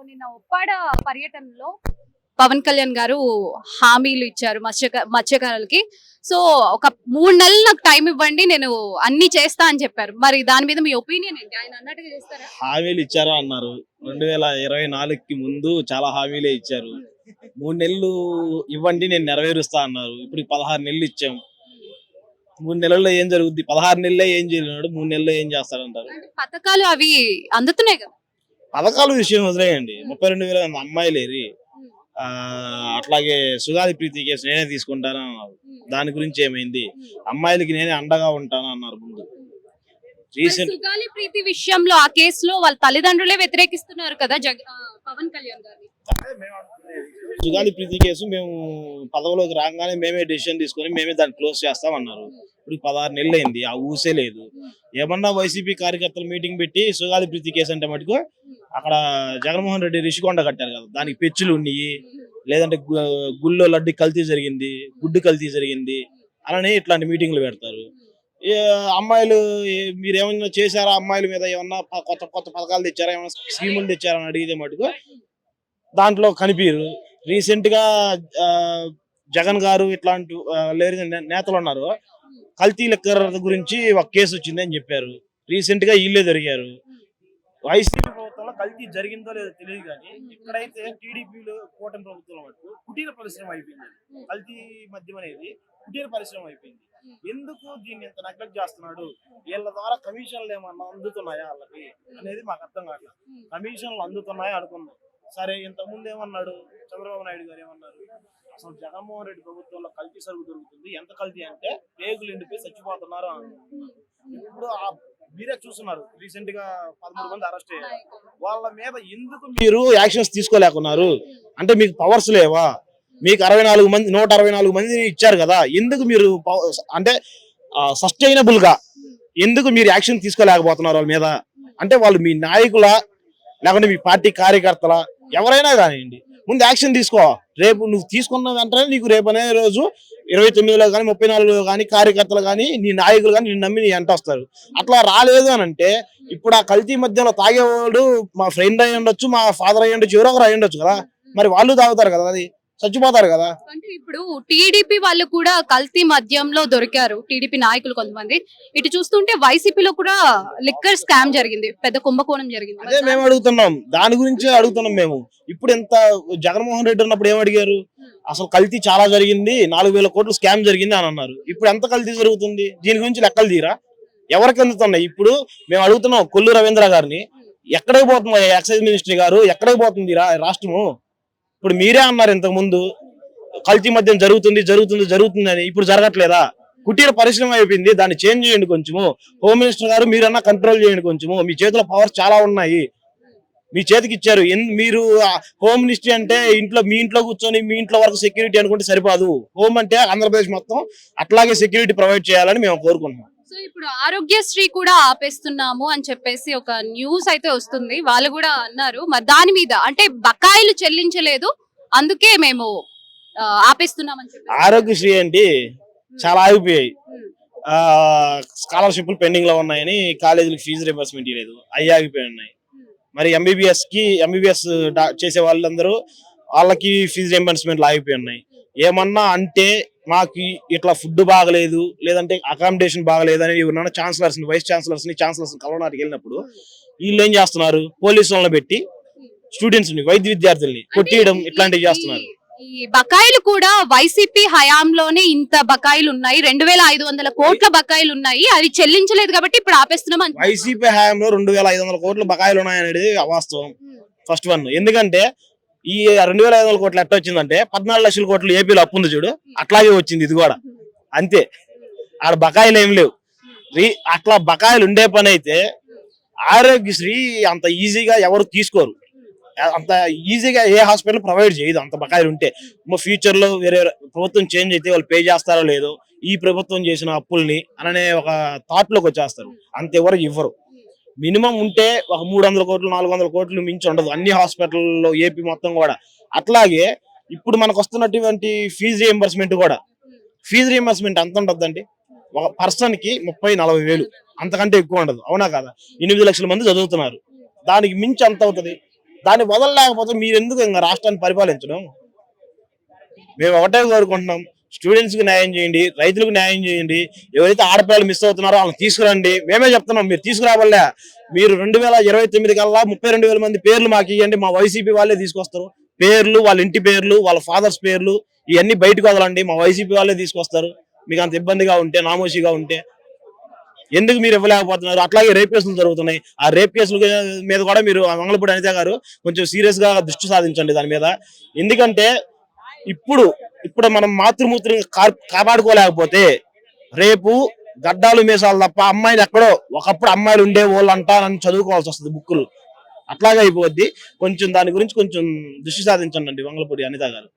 నిన్న ఉప్పాడ పర్యటనలో పవన్ కళ్యాణ్ గారు హామీలు ఇచ్చారు మత్స్యకారులకి. సో ఒక 3 నెలలు నాకు టైం ఇవ్వండి, నేను అన్ని చేస్తా అని చెప్పారు. మరి దాని మీద మీ ఒపీనియన్ ఏంటి? ఆయన అన్నట్టుగా చేస్తారా? హామీలు ఇచ్చారు అన్నారు. 2024కి ముందు చాలా హామీలే ఇచ్చారు. 3 నెలలు ఇవ్వండి నేను నెరవేరుస్తా అన్నారు. ఇప్పుడు 16 నెలలు ఇచ్చాం. 3 నెలల్లో ఏం జరుగుద్ది? 16 నెలలే ఏం చేయలేడు, 3 నెలల్లో ఏం చేస్తాడంటారు? పథకాలు అవి అందుతున్నాయి కదా. పథకాల విషయం వదిలేయండి. 32,000 అమ్మాయిలేరి అట్లాగే సుగాలి ప్రీతి కేసు నేనే తీసుకుంటాను అన్నారు. దాని గురించి ఏమైంది? అమ్మాయిలకి నేనే అండగా ఉంటాను అన్నారు ముందు. రీసెంట్ సుగాలి ప్రీతి విషయంలో ఆ కేసులో వాళ్ళ తల్లిదండ్రులే వ్యతిరేకిస్తున్నారు కదా పవన్ కళ్యాణ్ గారిని. సుగాలి ప్రీతి కేసు మేము పదవిలోకి రాగానే మేమే డెసిషన్ తీసుకొని మేమే దాన్ని క్లోజ్ చేస్తామన్నారు. ఇప్పుడు 16 నెలలు అయింది, ఆ ఊసే లేదు. ఏమన్నా వైసీపీ కార్యకర్తలు మీటింగ్ పెట్టి సుగాలి ప్రీతి కేసు అంటే మటుకు అక్కడ జగన్మోహన్ రెడ్డి రిషికొండ కట్టారు కదా, దానికి పెచ్చులు ఉన్నాయి, లేదంటే గుళ్ళో లడ్డు కల్తీ జరిగింది, గుడ్డు కల్తీ జరిగింది అలానే ఇట్లాంటి మీటింగ్లు పెడతారు. అమ్మాయిలు మీరు ఏమైనా చేశారా, అమ్మాయిల మీద ఏమన్నా కొత్త కొత్త పథకాలు తెచ్చారా, ఏమైనా స్కీములు తెచ్చారా అని అడిగితే మటుకు దాంట్లో కనిపించరు. రీసెంట్ గా జగన్ గారు ఇట్లాంటి నేతలు ఉన్నారు, కల్తీ లెక్కర్ గురించి ఒక కేసు వచ్చింది అని చెప్పారు. రీసెంట్ గా వీళ్ళే జరిగారు. వైసీపీ ప్రభుత్వంలో కల్తీ జరిగిందో లేదో తెలియదు కానీ ఇక్కడైతే టీడీపీలో కూటమి ప్రభుత్వంలో మటుకు కుటీర పరిశ్రమ అయిపోయింది. కల్తీ మద్యం అనేది కుటీర పరిశ్రమ అయిపోయింది. ఎందుకు దీన్ని ఇంత నెగ్లెక్ట్ చేస్తున్నాడు? వీళ్ళ ద్వారా కమిషన్లు ఏమన్నా అందుతున్నాయా వాళ్ళకి అనేది మాకు అర్థం కావట్లేదు. కమిషన్లు అందుతున్నాయా అనుకున్నాం. సరే, ఇంతకుముందు ఏమన్నాడు చంద్రబాబు నాయుడు గారు? ఏమన్నారు? అసలు జగన్మోహన్ రెడ్డి ప్రభుత్వంలో కల్తీ సరుకు దొరుకుతుంది. ఎంత కల్తీ అంటే పేగులు ఎండిపోయి చచ్చిపోతున్నారు అన్నారు. ఇప్పుడు మీరే చూస్తున్నారు, రీసెంట్ గా 13 మంది అరెస్ట్ అయ్యారు. వాళ్ళ మీద ఎందుకు మీరు యాక్షన్స్ తీసుకోలేకున్నారు? అంటే మీకు పవర్స్ లేవా? మీకు 164 మందిని ఇచ్చారు కదా, ఎందుకు మీరు అంటే సస్టైనబుల్ గా ఎందుకు మీరు యాక్షన్ తీసుకోలేకపోతున్నారు వాళ్ళ మీద? అంటే వాళ్ళు మీ నాయకుల లేకుంటే మీ పార్టీ కార్యకర్తల ఎవరైనా కానివ్వండి, ముందు యాక్షన్ తీసుకో. రేపు నువ్వు తీసుకున్న వెంటనే నీకు రేపు అనే రోజు 29లో కానీ 34లో కానీ కార్యకర్తలు కానీ నీ నాయకులు కానీ నిన్ను నమ్మి నీ వెంట వస్తారు. అట్లా రాలేదు అని అంటే ఇప్పుడు ఆ కల్తీ మధ్యలో తాగేవాడు మా ఫ్రెండ్ అయ్యి ఉండొచ్చు, మా ఫాదర్ అయ్యి ఉండొచ్చు, ఎవరో ఒకరు అయ్యి ఉండొచ్చు కదా, మరి వాళ్ళు తాగుతారు కదా, అది చచ్చిపోతారు కదా. అంటే ఇప్పుడు టీడీపీ వాళ్ళు కూడా కల్తీ మద్యంలో దొరికారు, టీడీపీ నాయకులు కొంతమంది. ఇటు చూస్తుంటే వైసీపీలో కూడా లిక్కర్ స్కామ్ జరిగింది, పెద్ద కుంభకోణం జరిగింది. అదే మేము అడుగుతున్నాం, దాని గురించి అడుగుతున్నాం మేము. ఇప్పుడు ఎంత జగన్మోహన్ రెడ్డి ఉన్నప్పుడు ఏం అడిగారు? అసలు కల్తీ చాలా జరిగింది, 4,000 కోట్లు స్కామ్ జరిగింది అని అన్నారు. ఇప్పుడు ఎంత కల్తీ జరుగుతుంది? దీని గురించి లెక్కలు తీరా? ఎవరికి అందుతున్నాయి? ఇప్పుడు మేము అడుగుతున్నాం కొల్లు రవీంద్ర గారిని, ఎక్కడికి పోతుంది ఎక్సైజ్ మినిస్ట్రీ గారు, ఎక్కడికి పోతుంది రాష్ట్రము? ఇప్పుడు మీరే అన్నారు ఇంతకు ముందు కల్తీ మద్యం జరుగుతుంది అని, ఇప్పుడు జరగట్లేదా? కుటీర పరిశ్రమ అయిపోయింది, దాన్ని చేంజ్ చేయండి కొంచెము. హోమ్ మినిస్టర్ గారు మీరన్నా కంట్రోల్ చేయండి కొంచెము. మీ చేతిలో పవర్స్ చాలా ఉన్నాయి, మీ చేతికి ఇచ్చారు. మీరు హోమ్ మినిస్ట్రీ అంటే మీ ఇంట్లో కూర్చొని మీ ఇంట్లో వరకు సెక్యూరిటీ అనుకుంటే సరిపోదు. హోమ్ అంటే ఆంధ్రప్రదేశ్ మొత్తం అట్లాగే సెక్యూరిటీ ప్రొవైడ్ చేయాలని మేము కోరుకుంటున్నాం. సో ఇప్పుడు ఆరోగ్యశ్రీ కూడా ఆపేస్తున్నాము అని చెప్పేసి ఒక న్యూస్ అయితే వస్తుంది, వాళ్ళు కూడా అన్నారు. మరి దాని మీద అంటే బకాయిలు చెల్లించలేదు, అందుకే మేము ఆపేస్తున్నామని చెప్పి. ఆరోగ్యశ్రీ ఏంటి చాలా ఆగిపోయాయి. స్కాలర్షిప్లు పెండింగ్ లో ఉన్నాయని కాలేజీలకు ఫీజు రింబర్స్మెంట్ లేదు, అవి ఆగిపోయి ఉన్నాయి. మరి ఎంబీబీఎస్ చేసే వాళ్ళందరూ వాళ్ళకి ఫీజు రింబర్స్మెంట్లు ఆగిపోయి ఉన్నాయి. ఏమన్నా అంటే మాకు ఇట్లా ఫుడ్ బాగలేదు, లేదంటే అకామిడేషన్ బాగలేదు అని ఎవరన్నా ఛాన్సలర్స్ వైస్ ఛాన్సలర్స్ కలవడానికి వెళ్ళినప్పుడు వీళ్ళు ఏం చేస్తున్నారు? పోలీసులను పెట్టి స్టూడెంట్స్ ని వైద్య విద్యార్థుల్ని కొట్టియడం ఇట్లాంటివి చేస్తున్నారు. ఈ బకాయిలు కూడా వైసీపీ హయాంలోనే ఇంత బకాయిలు ఉన్నాయి, 2,500 కోట్ల బకాయిలు ఉన్నాయి, అవి చెల్లించలేదు కాబట్టి ఇప్పుడు ఆపేస్తున్నాం. వైసీపీ హయాంలో 2,500 కోట్ల బకాయిలు ఉన్నాయనేది అవాస్తవం. First one. ఎందుకంటే ఈ 2,500 కోట్లు ఎట్లా వచ్చిందంటే 14 లక్షల కోట్లు ఏపీలో అప్పు ఉంది చూడు, అట్లాగే వచ్చింది ఇది కూడా. అంతే, ఆడ బకాయిలు ఏం లేవు. అట్లా బకాయిలు ఉండే పని అయితే ఆరోగ్యశ్రీ అంత ఈజీగా ఎవరు తీసుకోరు, అంత ఈజీగా ఏ హాస్పిటల్ ప్రొవైడ్ చేయదు అంత బకాయిలు ఉంటే. ఫ్యూచర్ లో వేరే ప్రభుత్వం చేంజ్ అయితే వాళ్ళు పే చేస్తారో లేదో, ఈ ప్రభుత్వం చేసిన అప్పుల్ని అనే ఒక థాట్ లోకి వచ్చేస్తారు. అంతెవరు ఇవ్వరు. మినిమం ఉంటే ఒక 300 కోట్లు 400 కోట్లు మించి ఉండదు అన్ని హాస్పిటల్లో ఏపీ మొత్తం కూడా. అట్లాగే ఇప్పుడు మనకు వస్తున్నటువంటి ఫీజు రియంబర్స్మెంట్ కూడా, ఫీజు రియంబర్స్మెంట్ ఎంత ఉంటుందండి? ఒక పర్సన్ కి 30-40 వేలు, అంతకంటే ఎక్కువ ఉండదు. అవునా కదా? 8 లక్షల మంది చదువుతున్నారు, దానికి మించి ఎంత అవుతుంది? దాన్ని వదలలేకపోతే మీరు ఎందుకు ఇంకా రాష్ట్రాన్ని పరిపాలించడం? మేము ఒకటే కోరుకుంటున్నాం, స్టూడెంట్స్ కి న్యాయం చేయండి, రైతులకు న్యాయం చేయండి, ఎవరైతే ఆడపిల్లలు మిస్ అవుతున్నారో వాళ్ళని తీసుకురండి. మేమే చెప్తున్నాం, మీరు తీసుకురావాలే. మీరు 2029 కల్లా 32,000 మంది పేర్లు మాకు ఇవ్వండి, మా వైసీపీ వాళ్ళే తీసుకొస్తారు. పేర్లు, వాళ్ళ ఇంటి పేర్లు, వాళ్ళ ఫాదర్స్ పేర్లు ఇవన్నీ బయటకు వదలండి, మా వైసీపీ వాళ్ళే తీసుకొస్తారు. మీకు అంత ఇబ్బందిగా ఉంటే, నామోషిగా ఉంటే ఎందుకు మీరు ఇవ్వలేకపోతున్నారు? అట్లాగే రేప్ కేసులు జరుగుతున్నాయి. ఆ రేప్ కేసుల మీద కూడా మీరు మంగళపూడి అనిత గారు కొంచెం సీరియస్ గా దృష్టి సాధించండి దాని మీద. ఎందుకంటే ఇప్పుడు ఇప్పుడు మనం మాతృమూర్తిని కాపాడుకోలేకపోతే రేపు గడ్డాలు మీసాలు తప్ప అమ్మాయిలు ఎక్కడో ఒకప్పుడు అమ్మాయిలు ఉండే వాళ్ళు అంటారని చదువుకోవాల్సి వస్తుంది బుక్కులు. అట్లాగే అయిపోద్ది. కొంచెం దాని గురించి కొంచెం దృష్టి సాధించండి మంగళపూడి అనిత గారు.